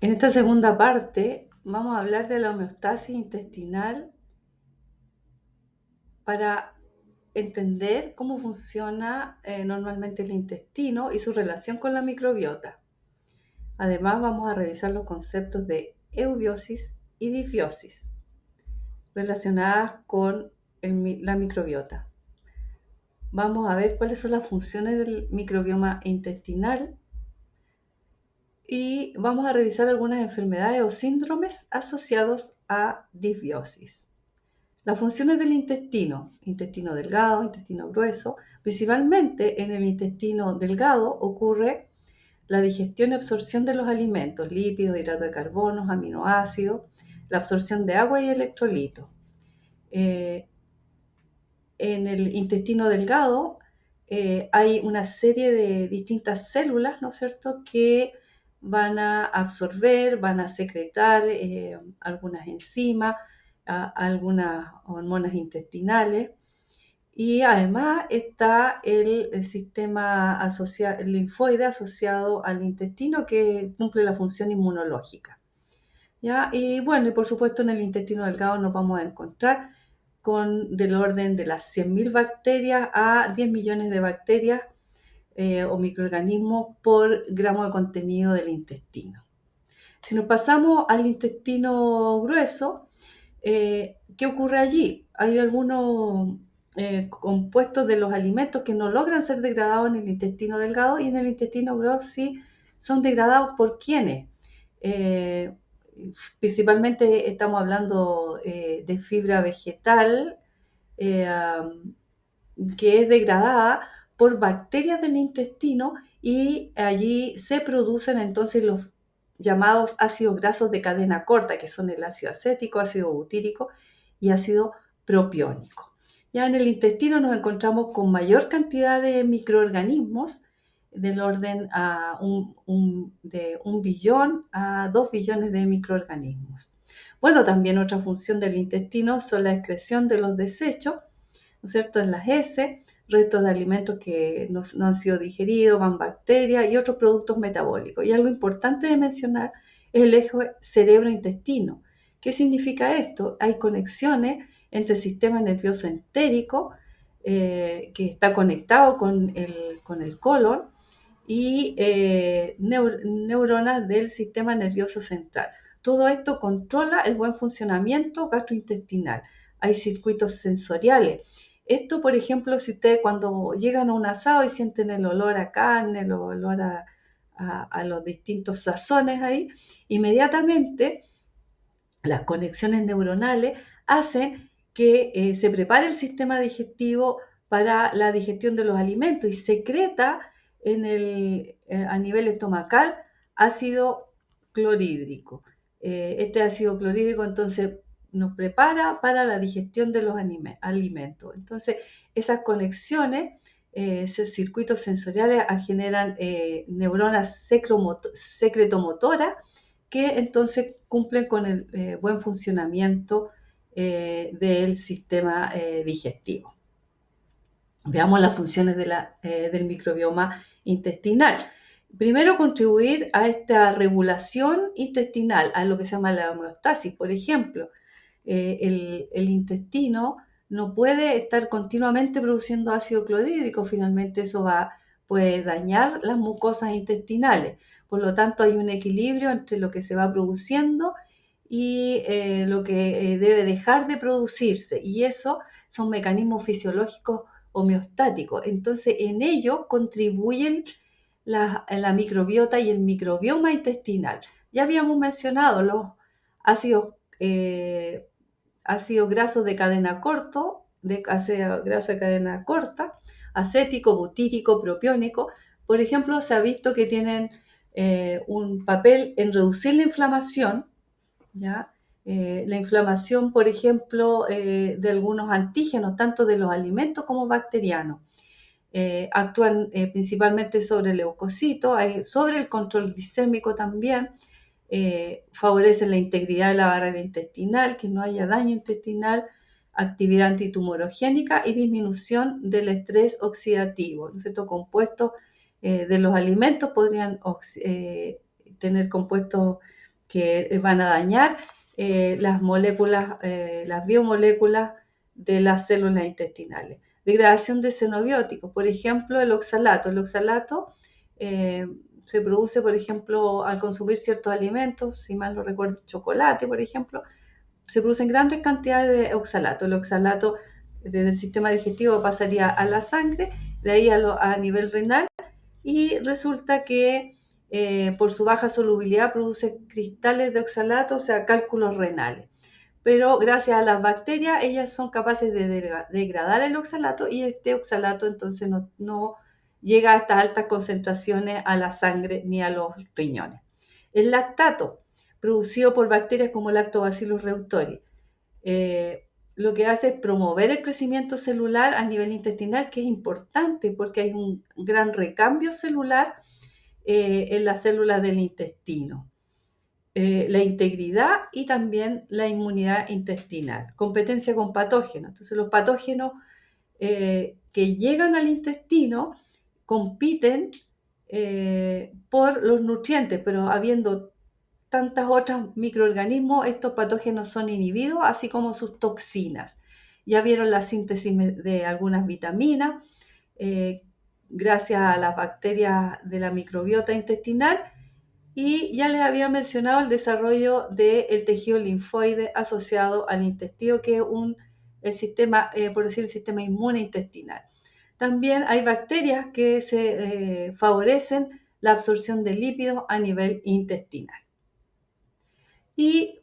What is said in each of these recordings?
En esta segunda parte vamos a hablar de la homeostasis intestinal para entender cómo funciona normalmente el intestino y su relación con la microbiota. Además vamos a revisar los conceptos de eubiosis y disbiosis relacionadas con la microbiota. Vamos a ver cuáles son las funciones del microbioma intestinal y vamos a revisar algunas enfermedades o síndromes asociados a disbiosis. Las funciones del intestino delgado, intestino grueso, principalmente en el intestino delgado ocurre la digestión y absorción de los alimentos, lípidos, hidratos de carbono, aminoácidos, la absorción de agua y electrolitos. En el intestino delgado hay una serie de distintas células, ¿no es cierto?, que van a absorber, van a secretar algunas enzimas, algunas hormonas intestinales, y además está el sistema linfoide asociado al intestino que cumple la función inmunológica. ¿Ya? Y bueno, y por supuesto en el intestino delgado nos vamos a encontrar del orden de las 100.000 bacterias a 10 millones de bacterias o microorganismos por gramo de contenido del intestino. Si nos pasamos al intestino grueso, ¿qué ocurre allí? Hay algunos compuestos de los alimentos que no logran ser degradados en el intestino delgado y en el intestino grueso sí son degradados por quienes. Principalmente estamos hablando de fibra vegetal eh, que es degradada por bacterias del intestino y allí se producen entonces los llamados ácidos grasos de cadena corta, que son el ácido acético, ácido butírico y ácido propiónico. Ya en el intestino nos encontramos con mayor cantidad de microorganismos del orden de 1 billón a 2 billones de microorganismos. Bueno, también otra función del intestino son la excreción de los desechos, ¿no es cierto?, en las heces, restos de alimentos que no han sido digeridos, van bacterias y otros productos metabólicos. Y algo importante de mencionar es el eje cerebro-intestino. ¿Qué significa esto? Hay conexiones entre el sistema nervioso entérico, que está conectado con el colon, y neuronas del sistema nervioso central. Todo esto controla el buen funcionamiento gastrointestinal. Hay circuitos sensoriales. Esto, por ejemplo, si ustedes cuando llegan a un asado y sienten el olor a carne, el olor a los distintos sazones ahí, inmediatamente las conexiones neuronales hacen que se prepare el sistema digestivo para la digestión de los alimentos y secreta a nivel estomacal ácido clorhídrico. Este ácido clorhídrico entonces nos prepara para la digestión de los alimentos. Entonces, esas conexiones, esos circuitos sensoriales generan neuronas secretomotoras que entonces cumplen con el buen funcionamiento del sistema digestivo. Veamos las funciones del microbioma intestinal. Primero, contribuir a esta regulación intestinal, a lo que se llama la homeostasis. Por ejemplo, el intestino no puede estar continuamente produciendo ácido clorhídrico, finalmente eso puede dañar las mucosas intestinales. Por lo tanto, hay un equilibrio entre lo que se va produciendo y lo que debe dejar de producirse. Y eso son mecanismos fisiológicos homeostáticos. Entonces, en ello contribuyen la microbiota y el microbioma intestinal. Ya habíamos mencionado los ácidos, ácidos grasos de cadena corta, acético, butírico, propiónico. Por ejemplo, se ha visto que tienen un papel en reducir la inflamación, ¿ya? La inflamación, por ejemplo, de algunos antígenos, tanto de los alimentos como bacterianos. Actúan principalmente sobre el leucocito, sobre el control glicémico también, favorecen la integridad de la barrera intestinal, que no haya daño intestinal, actividad antitumorogénica y disminución del estrés oxidativo, ¿no es cierto? Compuestos de los alimentos podrían tener compuestos que van a dañar las moléculas, las biomoléculas de las células intestinales. Degradación de xenobióticos, por ejemplo, el oxalato. El oxalato se produce, por ejemplo, al consumir ciertos alimentos, si mal no recuerdo, chocolate, por ejemplo, se producen grandes cantidades de oxalato. El oxalato desde el sistema digestivo pasaría a la sangre, de ahí a nivel renal, y resulta que por su baja solubilidad produce cristales de oxalato, o sea, cálculos renales. Pero gracias a las bacterias, ellas son capaces de degradar el oxalato y este oxalato entonces no llega a estas altas concentraciones a la sangre ni a los riñones. El lactato, producido por bacterias como Lactobacillus reuteri, lo que hace es promover el crecimiento celular a nivel intestinal, que es importante porque hay un gran recambio celular en las células del intestino. La integridad y también la inmunidad intestinal. Competencia con patógenos. Entonces los patógenos que llegan al intestino compiten por los nutrientes, pero habiendo tantas otras microorganismos, estos patógenos son inhibidos, así como sus toxinas. Ya vieron la síntesis de algunas vitaminas, gracias a las bacterias de la microbiota intestinal, y ya les había mencionado el desarrollo del tejido linfoide asociado al intestino, que es el sistema, por decir, el sistema inmune intestinal. También hay bacterias que se favorecen la absorción de lípidos a nivel intestinal. Y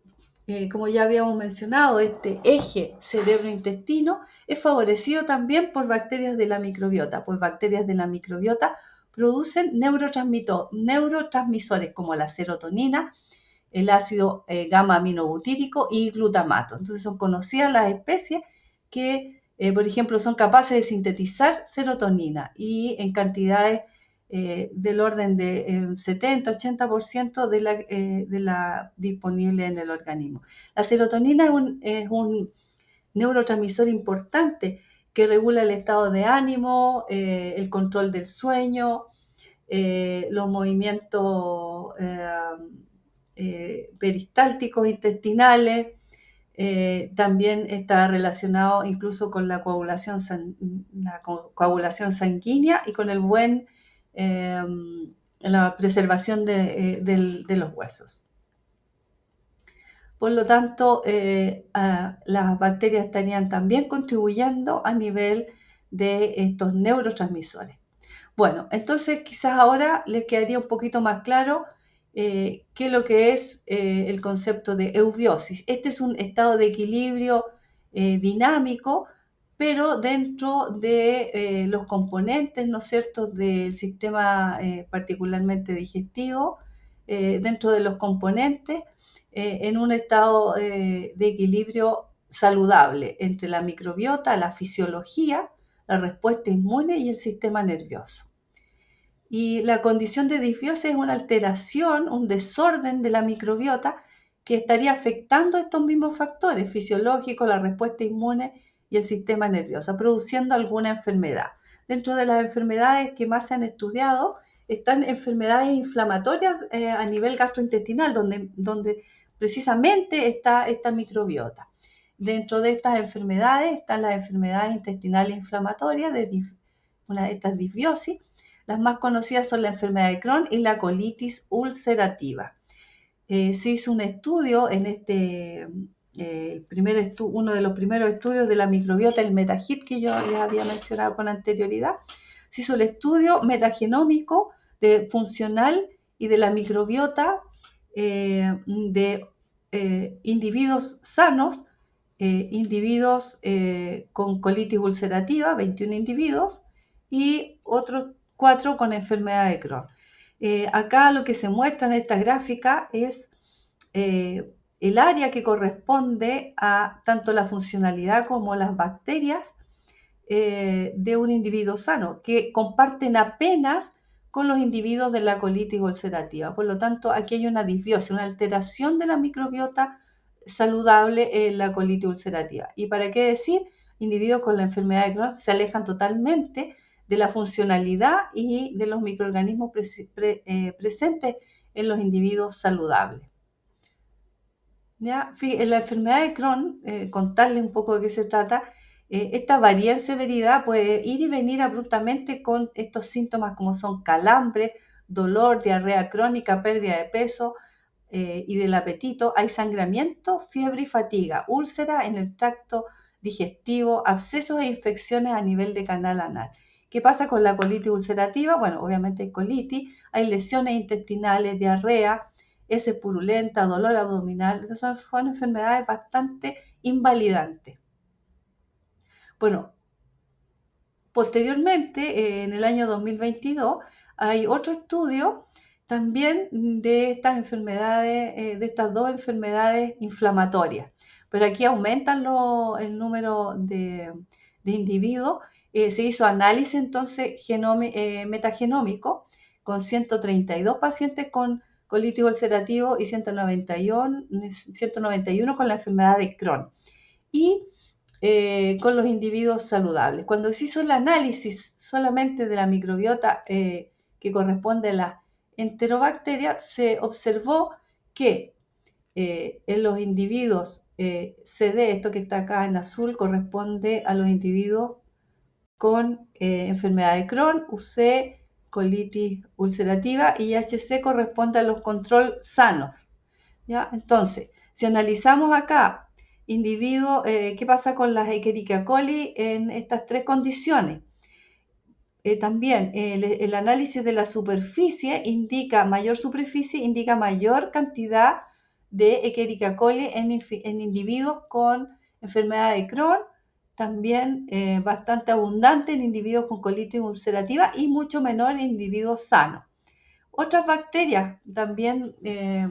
como ya habíamos mencionado, este eje cerebro-intestino es favorecido también por bacterias de la microbiota, pues bacterias de la microbiota producen neurotransmisores como la serotonina, el ácido gamma-aminobutírico y glutamato. Entonces son conocidas las especies que, por ejemplo, son capaces de sintetizar serotonina y en cantidades del orden de 70-80% de la disponible en el organismo. La serotonina es un neurotransmisor importante que regula el estado de ánimo, el control del sueño, los movimientos peristálticos intestinales. También está relacionado incluso con la coagulación sanguínea y con la preservación de los huesos. Por lo tanto, las bacterias estarían también contribuyendo a nivel de estos neurotransmisores. Bueno, entonces quizás ahora les quedaría un poquito más claro qué es lo que es el concepto de eubiosis. Este es un estado de equilibrio dinámico, pero dentro de los componentes, ¿no es cierto?, del sistema particularmente digestivo, dentro de los componentes, en un estado de equilibrio saludable entre la microbiota, la fisiología, la respuesta inmune y el sistema nervioso. Y la condición de disbiosis es una alteración, un desorden de la microbiota que estaría afectando estos mismos factores fisiológicos, la respuesta inmune y el sistema nervioso, produciendo alguna enfermedad. Dentro de las enfermedades que más se han estudiado están enfermedades inflamatorias a nivel gastrointestinal, donde precisamente está esta microbiota. Dentro de estas enfermedades están las enfermedades intestinales inflamatorias, estas disbiosis. Las más conocidas son la enfermedad de Crohn y la colitis ulcerativa. Se hizo un estudio en uno de los primeros estudios de la microbiota, el MetaHit, que yo les había mencionado con anterioridad. Se hizo el estudio metagenómico funcional y de la microbiota de individuos sanos, individuos con colitis ulcerativa, 21 individuos, y otros 4 con enfermedad de Crohn. Acá lo que se muestra en esta gráfica es el área que corresponde a tanto la funcionalidad como las bacterias de un individuo sano, que comparten apenas con los individuos de la colitis ulcerativa. Por lo tanto, aquí hay una disbiosis, una alteración de la microbiota saludable en la colitis ulcerativa. ¿Y para qué decir? Individuos con la enfermedad de Crohn se alejan totalmente de la funcionalidad y de los microorganismos presentes en los individuos saludables. ¿ya? En la enfermedad de Crohn, contarle un poco de qué se trata, esta varía en severidad, puede ir y venir abruptamente con estos síntomas como son calambre, dolor, diarrea crónica, pérdida de peso y del apetito. Hay sangramiento, fiebre y fatiga, úlcera en el tracto digestivo, abscesos e infecciones a nivel de canal anal. ¿Qué pasa con la colitis ulcerativa? Bueno, obviamente hay colitis, hay lesiones intestinales, diarrea, heces purulenta, dolor abdominal. Esas son enfermedades bastante invalidantes. Bueno, posteriormente, en el año 2022, hay otro estudio también de estas enfermedades, de estas dos enfermedades inflamatorias, pero aquí aumentan el número de individuos. Se hizo análisis entonces metagenómico con 132 pacientes con colitis ulcerativo y 191 con la enfermedad de Crohn. Y con los individuos saludables. Cuando se hizo el análisis solamente de la microbiota que corresponde a las enterobacterias, se observó que en los individuos CD, esto que está acá en azul, corresponde a los individuos con enfermedad de Crohn, UC, colitis ulcerativa, y HC corresponde a los control sanos. ¿Ya? Entonces, si analizamos acá individuos, qué pasa con las Escherichia coli en estas tres condiciones. También el análisis de la superficie indica mayor superficie, indica mayor cantidad de Escherichia coli en individuos con enfermedad de Crohn, también bastante abundante en individuos con colitis ulcerativa y mucho menor en individuos sanos. Otras bacterias también de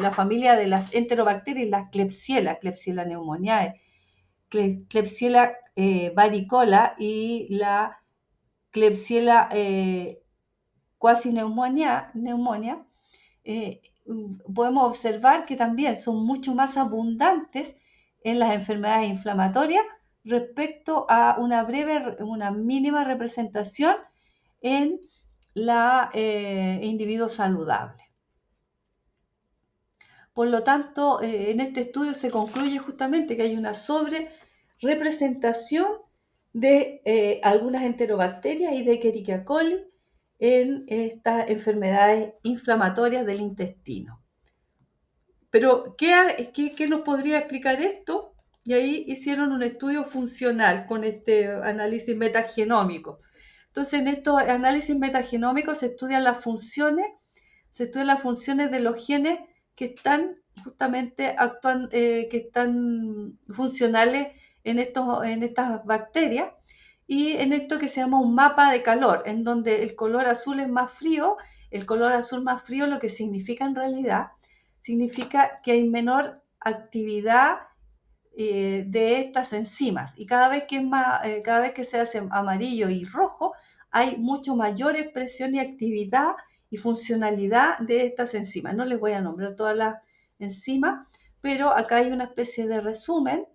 la familia de las enterobacterias, las Klebsiella pneumoniae, Klebsiella varicola y la Klebsiella quasi pneumonia, podemos observar que también son mucho más abundantes en las enfermedades inflamatorias respecto a una mínima representación en la individuo saludable. Por lo tanto, en este estudio se concluye justamente que hay una sobrerepresentación de algunas enterobacterias y de Escherichia coli en estas enfermedades inflamatorias del intestino. Pero, ¿qué nos podría explicar esto? Y ahí hicieron un estudio funcional con este análisis metagenómico. Entonces, en estos análisis metagenómicos se estudian las funciones de los genes que están justamente que están funcionales en estas bacterias y en esto que se llama un mapa de calor, en donde el color azul es más frío. El color azul más frío lo que significa en realidad, significa que hay menor actividad de estas enzimas y cada vez que se hace amarillo y rojo hay mucho mayor expresión y actividad y funcionalidad de estas enzimas. No les voy a nombrar todas las enzimas, pero acá hay una especie de resumen.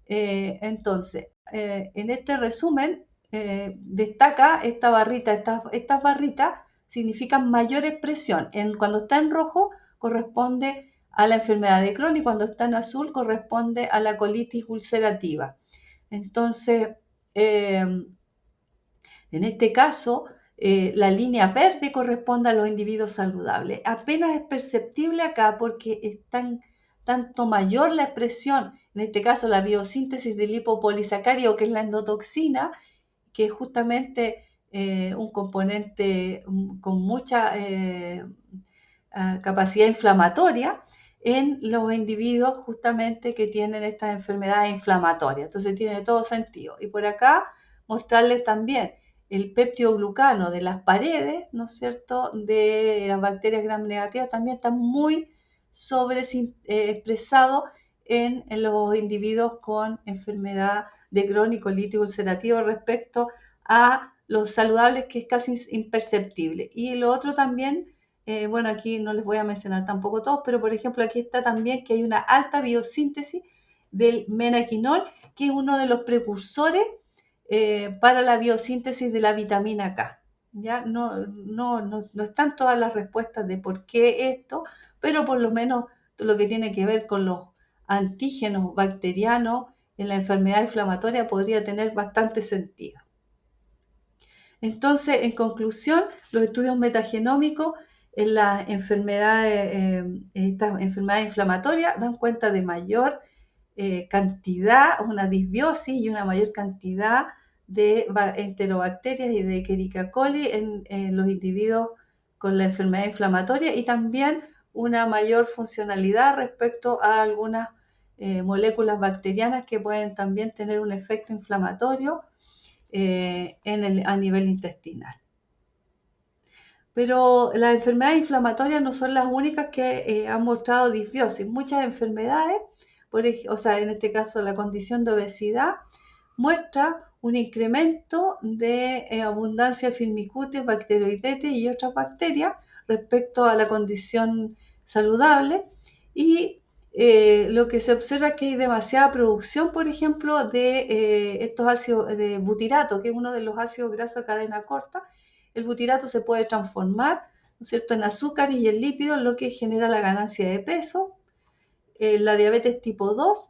Entonces, en este resumen destaca esta barrita, estas barritas significan mayor expresión. Cuando está en rojo corresponde a la enfermedad de Crohn y cuando está en azul corresponde a la colitis ulcerativa. Entonces, en este caso, la línea verde corresponde a los individuos saludables. Apenas es perceptible acá porque es tanto mayor la expresión, en este caso la biosíntesis del lipopolisacárido, que es la endotoxina, que es justamente un componente con mucha capacidad inflamatoria en los individuos justamente que tienen estas enfermedades inflamatorias. Entonces tiene todo sentido. Y por acá mostrarles también el peptidoglucano de las paredes, ¿no es cierto?, de las bacterias gram negativas también está muy sobreexpresado en los individuos con enfermedad de Crohn y colitis ulcerativa respecto a los saludables, que es casi imperceptible. Y lo otro también, bueno, aquí no les voy a mencionar tampoco todos, pero por ejemplo aquí está también que hay una alta biosíntesis del menaquinol, que es uno de los precursores para la biosíntesis de la vitamina K. ¿Ya? No están todas las respuestas de por qué esto, pero por lo menos lo que tiene que ver con los antígenos bacterianos en la enfermedad inflamatoria podría tener bastante sentido. Entonces, en conclusión, los estudios metagenómicos en las estas enfermedades inflamatorias dan cuenta de mayor cantidad, una disbiosis y una mayor cantidad de enterobacterias y de Escherichia coli en los individuos con la enfermedad inflamatoria, y también una mayor funcionalidad respecto a algunas moléculas bacterianas que pueden también tener un efecto inflamatorio a nivel intestinal. Pero las enfermedades inflamatorias no son las únicas que han mostrado disbiosis. Muchas enfermedades, en este caso la condición de obesidad, muestra un incremento de abundancia de Firmicutes, Bacteroidetes y otras bacterias respecto a la condición saludable, y lo que se observa es que hay demasiada producción, por ejemplo, de estos ácidos de butirato, que es uno de los ácidos grasos de cadena corta. El butirato se puede transformar, ¿no es cierto?, en azúcares y en lípidos, lo que genera la ganancia de peso. La diabetes tipo 2,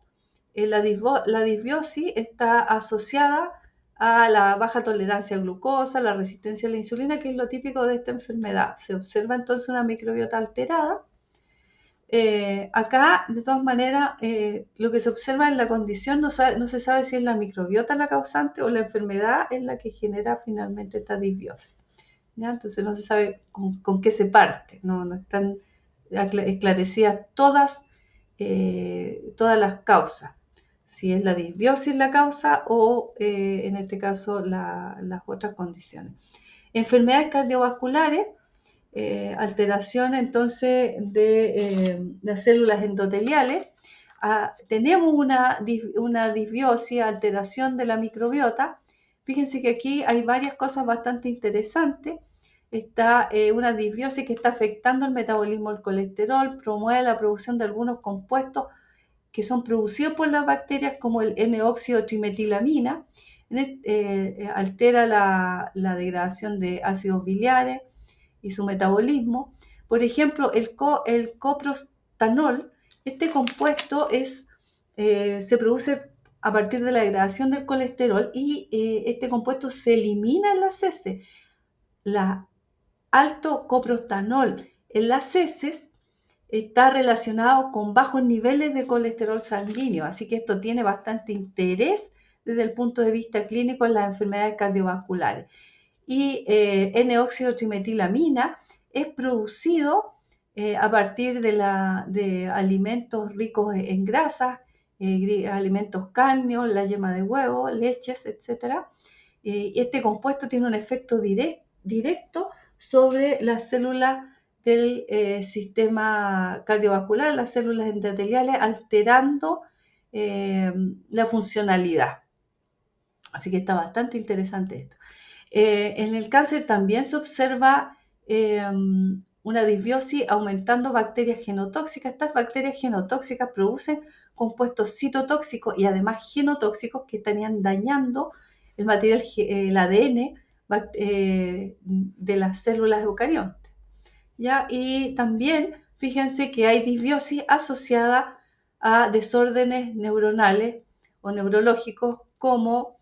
la disbiosis está asociada a la baja tolerancia a glucosa, la resistencia a la insulina, que es lo típico de esta enfermedad. Se observa entonces una microbiota alterada. Acá, de todas maneras, lo que se observa en la condición no se sabe si es la microbiota la causante o la enfermedad es la que genera finalmente esta disbiosis. ¿Ya? Entonces no se sabe con qué se parte, no están esclarecidas todas las causas, si es la disbiosis la causa o en este caso las otras condiciones. Enfermedades cardiovasculares, alteración entonces de las células endoteliales. Tenemos una disbiosis, alteración de la microbiota. Fíjense que aquí hay varias cosas bastante interesantes. Está una disbiosis que está afectando el metabolismo del colesterol, promueve la producción de algunos compuestos que son producidos por las bacterias, como el N-óxido trimetilamina, altera la degradación de ácidos biliares y su metabolismo. Por ejemplo, el coprostanol, este compuesto se produce a partir de la degradación del colesterol, y este compuesto se elimina en las heces. La alto coprostanol en las heces está relacionado con bajos niveles de colesterol sanguíneo, así que esto tiene bastante interés desde el punto de vista clínico en las enfermedades cardiovasculares. Y N-óxido trimetilamina es producido a partir de alimentos ricos en grasas, alimentos cárneos, la yema de huevo, leches, etc. Este compuesto tiene un efecto directo sobre las células del sistema cardiovascular, las células endoteliales, alterando la funcionalidad. Así que está bastante interesante esto. En el cáncer también se observa una disbiosis aumentando bacterias genotóxicas. Estas bacterias genotóxicas producen compuestos citotóxicos y además genotóxicos que estarían dañando el material, el ADN de las células eucariontes. ¿Ya? Y también fíjense que hay disbiosis asociada a desórdenes neuronales o neurológicos como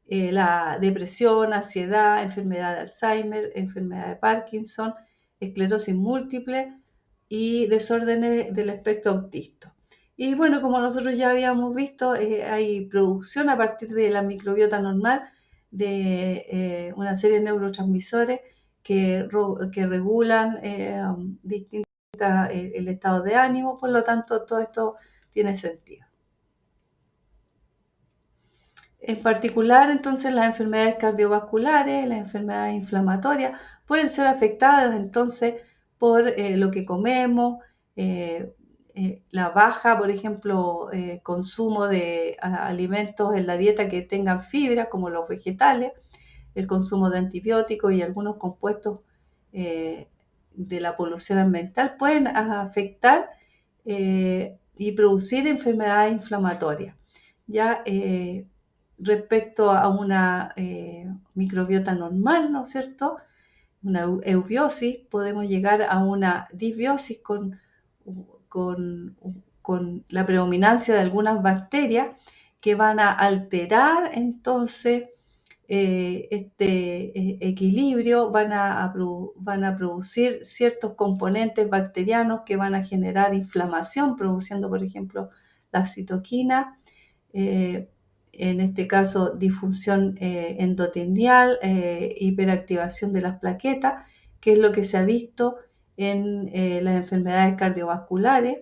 la depresión, ansiedad, enfermedad de Alzheimer, enfermedad de Parkinson, esclerosis múltiple y desórdenes del espectro autista. Y bueno, como nosotros ya habíamos visto, hay producción a partir de la microbiota normal de una serie de neurotransmisores que regulan el estado de ánimo. Por lo tanto, todo esto tiene sentido. En particular, entonces, las enfermedades cardiovasculares, las enfermedades inflamatorias, pueden ser afectadas entonces por lo que comemos, la baja, por ejemplo, consumo de alimentos en la dieta que tengan fibra, como los vegetales, el consumo de antibióticos y algunos compuestos de la polución ambiental pueden afectar y producir enfermedades inflamatorias. Ya respecto a una microbiota normal, ¿no es cierto?, una eubiosis, podemos llegar a una disbiosis con con la predominancia de algunas bacterias que van a alterar entonces este equilibrio, van a producir ciertos componentes bacterianos que van a generar inflamación, produciendo, por ejemplo, la citoquina, en este caso disfunción endotelial, hiperactivación de las plaquetas, que es lo que se ha visto en las enfermedades cardiovasculares.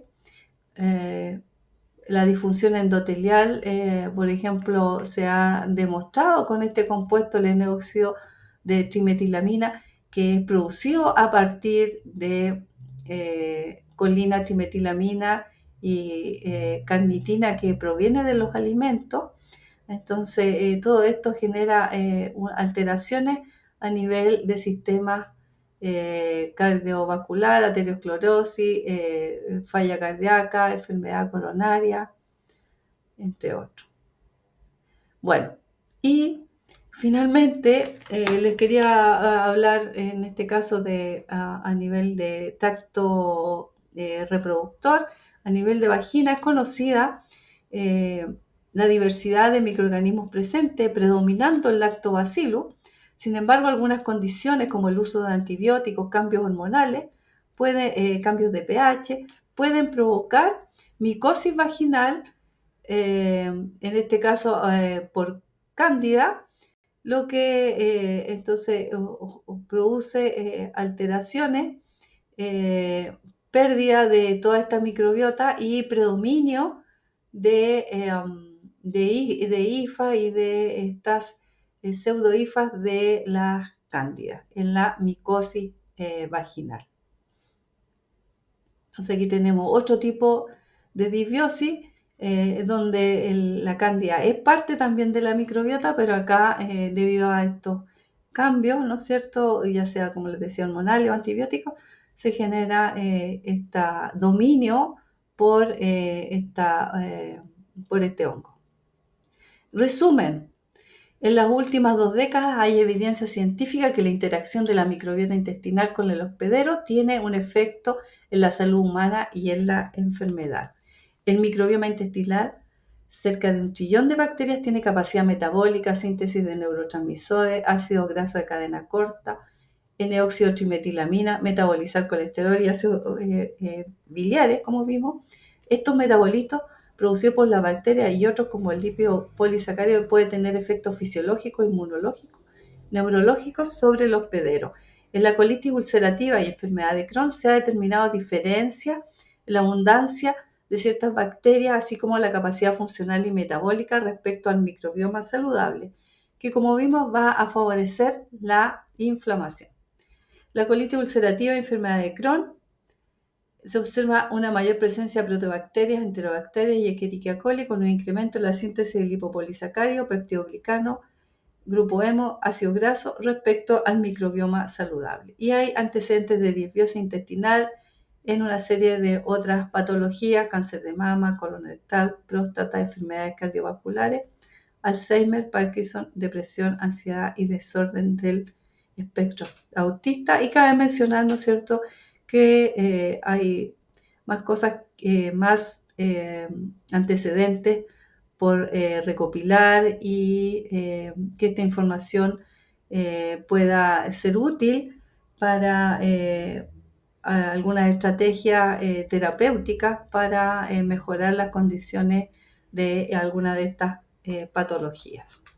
La disfunción endotelial, por ejemplo, se ha demostrado con este compuesto, el N-óxido de trimetilamina, que es producido a partir de colina, trimetilamina y carnitina que proviene de los alimentos. Entonces, todo esto genera alteraciones a nivel de sistemas cardiovascular, arteriosclerosis, falla cardíaca, enfermedad coronaria, entre otros. Bueno, y finalmente les quería hablar en este caso a nivel de tracto reproductor, a nivel de vagina. Es conocida la diversidad de microorganismos presentes, predominando el lactobacillus. Sin embargo, algunas condiciones como el uso de antibióticos, cambios hormonales, cambios de pH, pueden provocar micosis vaginal, en este caso por cándida, lo que entonces produce alteraciones, pérdida de toda esta microbiota y predominio de hifas y de estas pseudohifas de las cándidas en la micosis vaginal. Entonces aquí tenemos otro tipo de disbiosis, donde la cándida es parte también de la microbiota, pero acá debido a estos cambios, ¿no es cierto?, ya sea como les decía hormonales o antibióticos, se genera este dominio por este hongo. Resumen. En las últimas 2 décadas hay evidencia científica que la interacción de la microbiota intestinal con el hospedero tiene un efecto en la salud humana y en la enfermedad. El microbioma intestinal, cerca de 1 trillón de bacterias, tiene capacidad metabólica, síntesis de neurotransmisores, ácidos grasos de cadena corta, N-óxido trimetilamina, metabolizar colesterol y ácidos biliares, como vimos. Estos metabolitos producidos por la bacteria y otros como el lípido polisacárido puede tener efectos fisiológicos, inmunológicos, neurológicos sobre el hospedero. En la colitis ulcerativa y enfermedad de Crohn se ha determinado diferencia en la abundancia de ciertas bacterias, así como la capacidad funcional y metabólica respecto al microbioma saludable, que como vimos va a favorecer la inflamación. La colitis ulcerativa y enfermedad de Crohn se observa una mayor presencia de protobacterias, enterobacterias y Escherichia coli con un incremento en la síntesis de lipopolisacárido, peptidoglicano, grupo hemo, ácidos grasos respecto al microbioma saludable. Y hay antecedentes de disbiosis intestinal en una serie de otras patologías, cáncer de mama, colon rectal, próstata, enfermedades cardiovasculares, Alzheimer, Parkinson, depresión, ansiedad y desorden del espectro autista. Y cabe mencionar, ¿no es cierto?, que hay más cosas, más antecedentes por recopilar y que esta información pueda ser útil para algunas estrategias terapéuticas para mejorar las condiciones de alguna de estas patologías.